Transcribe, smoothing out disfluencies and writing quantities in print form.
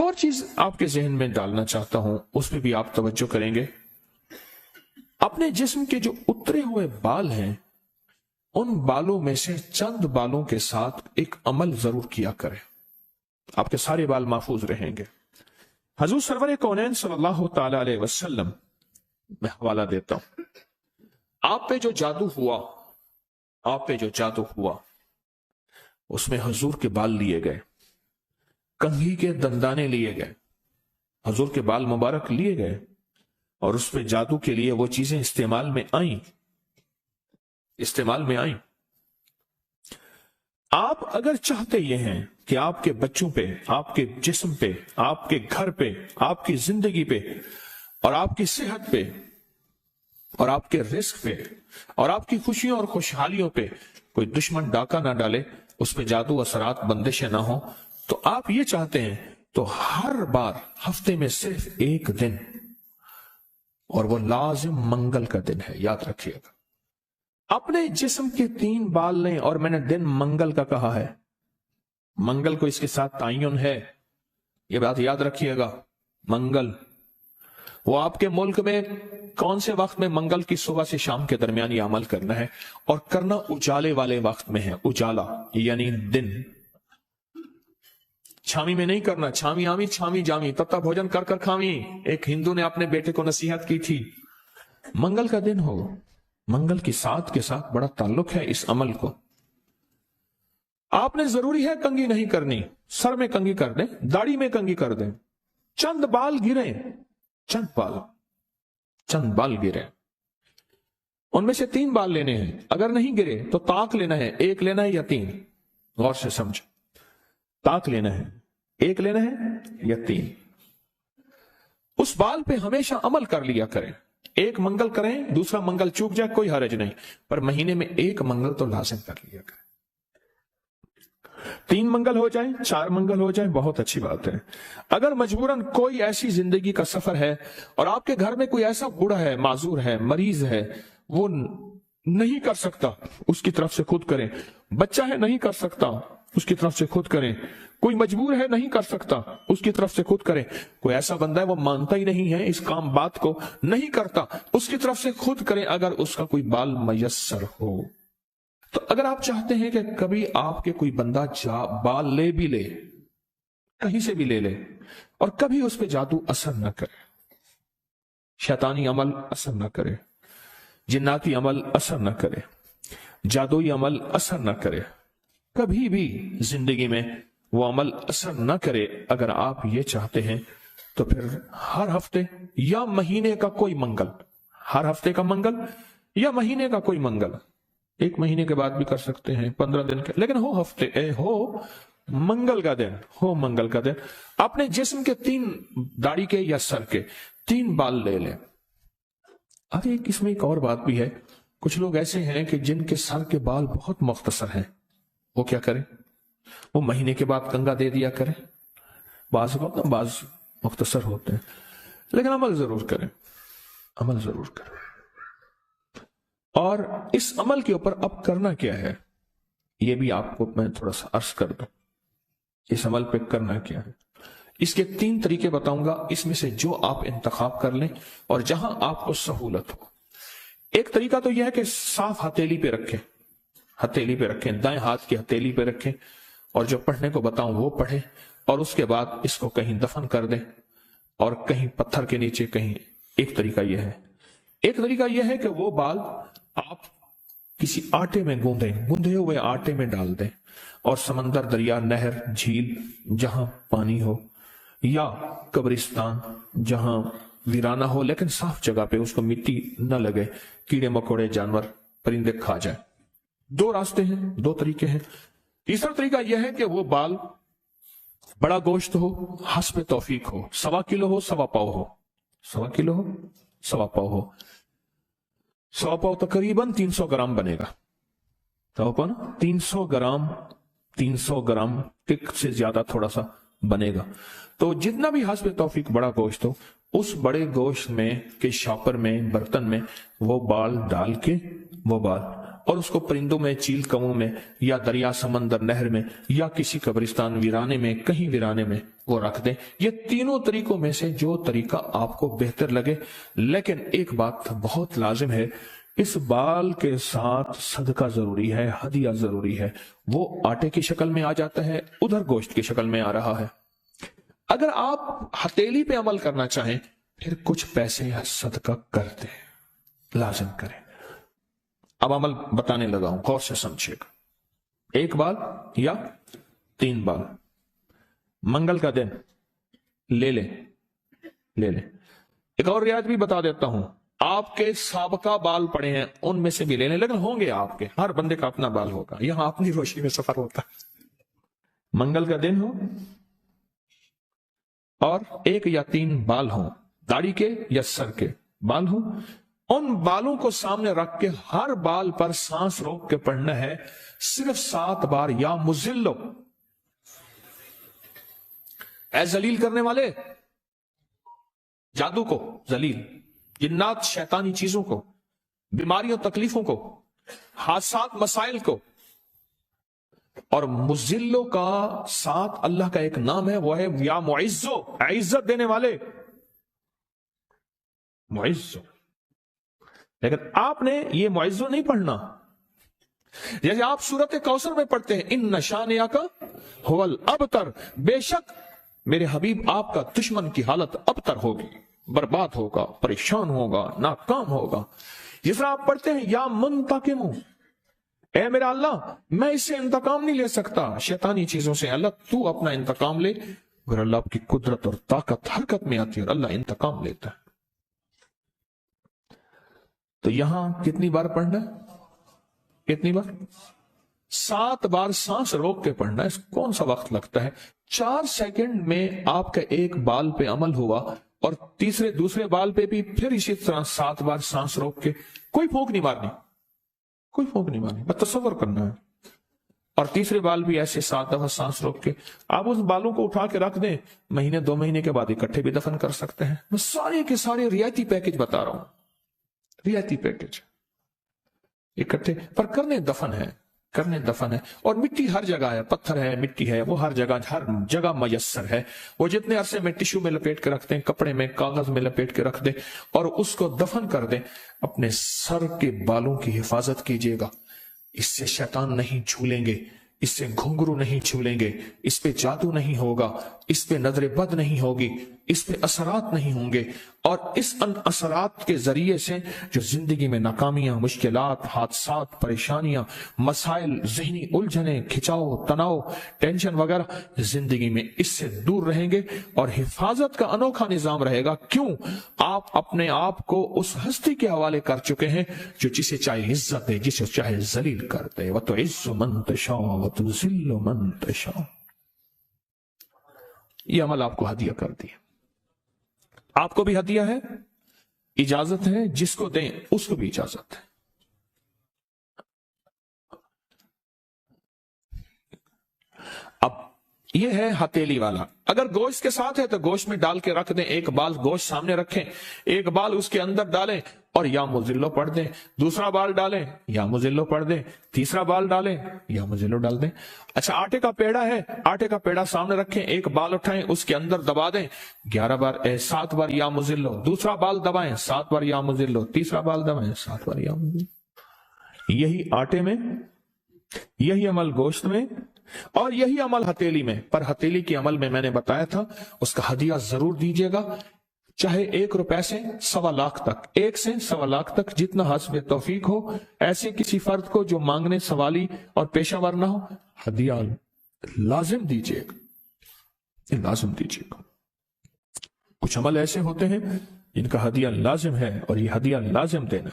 اور چیز آپ کے ذہن میں ڈالنا چاہتا ہوں، اس پہ بھی آپ توجہ کریں گے۔ اپنے جسم کے جو اترے ہوئے بال ہیں، ان بالوں میں سے چند بالوں کے ساتھ ایک عمل ضرور کیا کریں، آپ کے سارے بال محفوظ رہیں گے۔ حضور سرور کونین صلی اللہ تعالی علیہ وسلم، میں حوالہ دیتا ہوں، آپ پہ جو جادو ہوا اس میں حضور کے بال لیے گئے، کنگھی کے دندانے لیے گئے، حضور کے بال مبارک لیے گئے، اور اس پہ جادو کے لیے وہ چیزیں استعمال میں آئیں۔ آپ اگر چاہتے یہ ہیں کہ آپ کے بچوں پہ، آپ کے جسم پہ، آپ کے گھر پہ، آپ کی زندگی پہ، اور آپ کی صحت پہ، اور آپ کے رزق پہ، اور آپ کی خوشیوں اور خوشحالیوں پہ کوئی دشمن ڈاکہ نہ ڈالے، اس پہ جادو اثرات بندشیں نہ ہوں، تو آپ یہ چاہتے ہیں تو ہر بار ہفتے میں صرف ایک دن، اور وہ لازم منگل کا دن ہے، یاد رکھیے گا۔ اپنے جسم کے 3 بال لیں، اور میں نے دن منگل کا کہا ہے، منگل کو اس کے ساتھ تعین ہے، یہ بات یاد رکھیے گا۔ منگل وہ آپ کے ملک میں کون سے وقت میں؟ منگل کی صبح سے شام کے درمیان یہ عمل کرنا ہے، اور کرنا اجالے والے وقت میں ہے۔ اجالا یعنی دن، چھامی میں نہیں کرنا، چھامی آمی چھامی جامی، تتا بھوجن کر کر کھامی، ایک ہندو نے اپنے بیٹے کو نصیحت کی تھی۔ منگل کا دن ہو، منگل کی ساتھ کے ساتھ بڑا تعلق ہے اس عمل کو۔ آپ نے ضروری ہے کنگھی نہیں کرنی، سر میں کنگھی کر دیں، داڑھی میں کنگھی کر دیں، چند بال گریں، چند بال گریں، ان میں سے 3 بال لینے ہیں، اگر نہیں گرے تو طاق لینا ہے، 1 لینا ہے یا 3، غور سے سمجھ، طاق لینا ہے، 1 لینا ہے یا 3۔ اس بال پہ ہمیشہ عمل کر لیا کریں، 1 منگل کریں، دوسرا منگل چوک جائے کوئی حرج نہیں، پر مہینے میں 1 منگل تو لازم کر لیا کریں۔ 3 منگل ہو جائیں، 4 منگل ہو جائیں، بہت اچھی بات ہے۔ اگر مجبوراً کوئی ایسی زندگی کا سفر ہے اور آپ کے گھر میں کوئی ایسا بوڑھا ہے، معذور ہے، مریض ہے، وہ نہیں کر سکتا، اس کی طرف سے خود کریں۔ بچہ ہے نہیں کر سکتا، اس کی طرف سے خود کریں۔ کوئی مجبور ہے نہیں کر سکتا، اس کی طرف سے خود کریں۔ کوئی ایسا بندہ ہے وہ مانتا ہی نہیں ہے اس کام بات کو، نہیں کرتا، اس کی طرف سے خود کریں اگر اس کا کوئی بال میسر ہو۔ تو اگر آپ چاہتے ہیں کہ کبھی آپ کے کوئی بندہ بال لے بھی لے، کہیں سے بھی لے لے، اور کبھی اس پہ جادو اثر نہ کرے، شیطانی عمل اثر نہ کرے، جناتی عمل اثر نہ کرے، جادوئی عمل اثر نہ کرے، کبھی بھی زندگی میں وہ عمل اثر نہ کرے، اگر آپ یہ چاہتے ہیں تو پھر ہر ہفتے یا مہینے کا کوئی منگل، ہر ہفتے کا منگل یا مہینے کا کوئی منگل، 1 مہینے کے بعد بھی کر سکتے ہیں، 15 دن کے، لیکن ہو منگل کا دن، ہو منگل کا دن، اپنے جسم کے 3 داڑھی کے یا سر کے 3 بال لے لیں۔ اب اس میں ایک اور بات بھی ہے، کچھ لوگ ایسے ہیں کہ جن کے سر کے بال بہت مختصر ہیں، وہ کیا کریں؟ وہ مہینے کے بعد کنگا دے دیا کریں، بعض مختصر ہوتے ہیں، لیکن عمل ضرور کریں، عمل ضرور کریں۔ اور اس عمل کے اوپر اب کرنا کیا ہے، یہ بھی آپ کو میں تھوڑا سا عرض کر دوں، اس عمل پہ کرنا کیا ہے۔ اس کے 3 طریقے بتاؤں گا، اس میں سے جو آپ انتخاب کر لیں اور جہاں آپ کو سہولت ہو۔ ایک طریقہ تو یہ ہے کہ صاف ہتھیلی پہ رکھیں، ہتھیلی پہ رکھیں، دائیں ہاتھ کی ہتھیلی پہ رکھیں، اور جو پڑھنے کو بتاؤں وہ پڑھیں، اور اس کے بعد اس کو کہیں دفن کر دیں، اور کہیں پتھر کے نیچے کہیں۔ ایک طریقہ یہ ہے۔ ایک طریقہ یہ ہے کہ وہ بال آپ کسی آٹے میں گوندے ہوئے آٹے میں ڈال دیں، اور سمندر، دریا، نہر، جھیل، جہاں پانی ہو، یا قبرستان جہاں ویرانہ ہو لیکن صاف جگہ پہ، اس کو مٹی نہ لگے، کیڑے مکوڑے، جانور، پرندے کھا جائیں۔ 2 راستے ہیں، 2 طریقے ہیں۔ تیسرا طریقہ یہ ہے کہ وہ بال بڑا گوشت ہو، حسب توفیق ہو، 1.25 کلو ہو، 1.25 پاؤ ہو، 1.25 کلو ہو، 1.25 پاؤ ہو، 100 پاؤ تقریباً 300 گرام بنے گا، 300 گرام، 300 گرام سے زیادہ تھوڑا سا بنے گا۔ تو جتنا بھی حسب توفیق بڑا گوشت ہو، उस बड़े गोश्त में के शॉपर में, बर्तन में वो बाल डाल के, वो बाल, और उसको परिंदों में, चील कौओं में, या दरिया, समंदर, नहर में, या किसी कब्रिस्तान वीराने में, कहीं वीराने में वो रख दें। ये तीनों तरीकों में से जो तरीका आपको बेहतर लगे। लेकिन एक बात बहुत लाजिम है, इस बाल के साथ सदका जरूरी है, हदिया जरूरी है। वो आटे की शक्ल में आ जाता है, उधर गोश्त की शक्ल में आ रहा है। अगर आप हथेली पे अमल करना चाहें, फिर कुछ पैसे या सदका कर दें, लाजिम करें। अब अमल बताने लगा हूं, गौर से समझिएगा। 1 बाल या 3 बाल मंगल का दिन ले ले। एक और रियायत भी बता देता हूं, आपके साबका बाल पड़े हैं उनमें से भी ले लें, लेकिन होंगे आपके, हर बंदे का अपना बाल होगा, यहां अपनी रोशनी में सफर होता है। मंगल का दिन हो और 1 या 3 बाल हो, दाढ़ी के या सर के बाल हो, उन बालों को सामने रख के हर बाल पर सांस रोक के पढ़ना है सिर्फ 7 बार, या मुजिल्लो, ऐ जलील करने वाले, जादू को जलील, जिन्नात शैतानी चीजों को, बीमारियों तकलीफों को, हादसात मसाइल को। और मुजिल्लो का साथ अल्लाह का एक नाम है, वो है या मुइज्जो, इज्जत देने वाले, मुइज्जो। लेकिन आपने ये मुइज्जो नहीं पढ़ना। जैसे आप सूरत कौसर में पढ़ते हैं, इन नशानिया का हुवल अबतर, बेशक मेरे हबीब आपका दुश्मन की हालत अबतर होगी, बर्बाद होगा, परेशान होगा, नाकाम होगा। जिस तरह आप पढ़ते हैं या मुंतकिम, ए मेरा अल्लाह मैं इससे इंतकाम नहीं ले सकता शैतानी चीजों से, अल्लाह तू अपना इंतकाम ले। अगर अल्लाह की कुदरत और ताकत हरकत में आती है और अल्लाह इंतकाम लेता है। तो यहां कितनी बार पढ़ना है? कितनी बार? 7 बार सांस रोक के पढ़ना है। कौन सा वक्त लगता है? 4 सेकंड में आपका एक बाल पे अमल हुआ, और दूसरे बाल पे भी फिर इसी तरह 7 बार सांस रोक के, कोई फूंक नहीं मारनी, कोई फूंक नहीं मारनी, बस तसव्वुर करना है। और तीसरे बाल भी ऐसे 7 दफा सांस रोक के आप उस बालों को उठा के रख दें, महीने 2 महीने के बाद इकट्ठे भी दफन कर सकते हैं। मैं सारे के सारे रियायती पैकेज बता रहा हूं, रियायती पैकेज, इकट्ठे पर करने दफन है, करने दफन है। और मिट्टी हर जगह है, पत्थर है, मिट्टी है, वो हर जगह मयस्सर है। वो जितने अरसे में टिश्यू में लपेट के रखते हैं, कपड़े में, कागज में लपेट के रख दें और उसको दफन कर दें। अपने सर के बालों की हिफाजत कीजिएगा, इससे शैतान नहीं झूलेंगे, इससे घुंघरू नहीं झूलेंगे, इस पे जादू नहीं होगा, इस पे नजर बद नहीं होगी, इस पे असरात नहीं होंगे। और इस असरात के जरिए से जो जिंदगी में नाकामियां, मुश्किलात, हादसात, परेशानियां, मसाइल, जहनी उलझने, खिंचाव, तनाव, टेंशन वगैरह, जिंदगी में इससे दूर रहेंगे और हिफाजत का अनोखा निजाम रहेगा। क्यों? आप अपने आप को उस हस्ती के हवाले कर चुके हैं जो जिसे चाहे इज्जत दे, जिसे चाहे जलील कर दे। व तो इज्जु मन तशा व तो जिल्लु मन तशा। ये अमल आपको हदिया कर दिया, आपको भी हदिया है, इजाजत है, जिसको दें उसको भी इजाजत है। अब ये है हथेली वाला। अगर गोश्त के साथ है तो गोश्त में डाल के रख दें, एक बाल गोश्त सामने रखें, एक बाल उसके अंदर डालें और या मुजिल्लो पढ़ दें, दूसरा बाल डालें या मुजिल्लो पढ़ दें, तीसरा बाल डालें या मुजिल्लो डाल दें। अच्छा, आटे का पेड़ा है, आटे का पेड़ा सामने रखें, एक बाल उठाएं, उसके अंदर दबा दें 7 बार या मुजिल्लो, दूसरा बाल दबाएं 7 बार या मुजिल्लो, तीसरा बाल दबाएं 7 बार या मुजिल्लो। यही आटे में, यही अमल गोश्त में और यही अमल हथेली में। पर हथेली के अमल में मैंने बताया था उसका हदिया जरूर दीजिएगा, चाहे 1 रुपए से 1.25 लाख तक, 1 से 1.25 लाख तक, जितना हस्ब तौफीक हो। ऐसे किसी फर्द को जो मांगने सवाली और पेशावर ना हो, हदिया लाजिम दीजिएगा, लाजिम दीजिएगा। कुछ अमल ऐसे होते हैं जिनका हदिया लाजिम है और ये हदिया लाजिम देना।